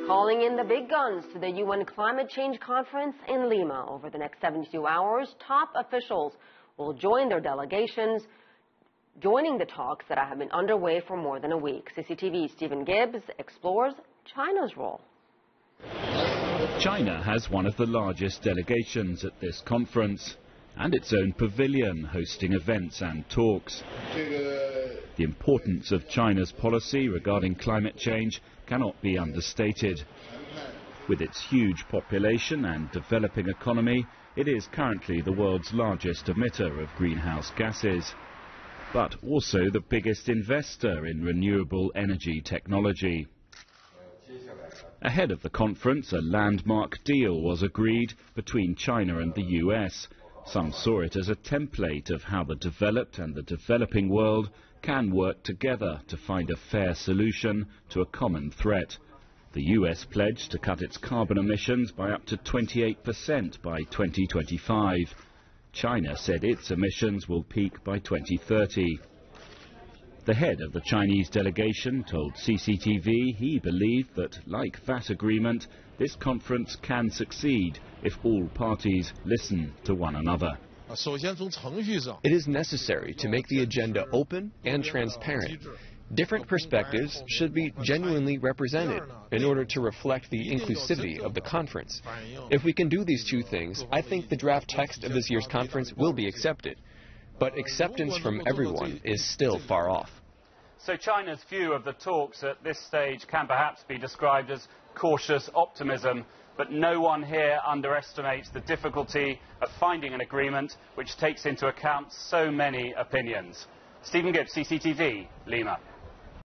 calling in the big guns to the UN Climate Change Conference in Lima. Over the next 72 hours, top officials will join their delegations, joining the talks that have been underway for more than a week. CCTV's Stephen Gibbs explores China's role. China has one of the largest delegations at this conference and its own pavilion hosting events and talks. The importance of China's policy regarding climate change cannot be understated. With its huge population and developing economy, it is currently the world's largest emitter of greenhouse gases, but also the biggest investor in renewable energy technology. Ahead of the conference, a landmark deal was agreed between China and the US. Some saw it as a template of how the developed and the developing world can work together to find a fair solution to a common threat. The US pledged to cut its carbon emissions by up to 28% by 2025. China said its emissions will peak by 2030. The head of the Chinese delegation told CCTV he believed that, like that agreement, this conference can succeed if all parties listen to one another. It is necessary to make the agenda open and transparent. Different perspectives should be genuinely represented in order to reflect the inclusivity of the conference. If we can do these two things, I think the draft text of this year's conference will be accepted. But acceptance from everyone is still far off. So China's view of the talks at this stage can perhaps be described as cautious optimism, but no one here underestimates the difficulty of finding an agreement which takes into account so many opinions. Stephen Gibbs, CCTV, Lima.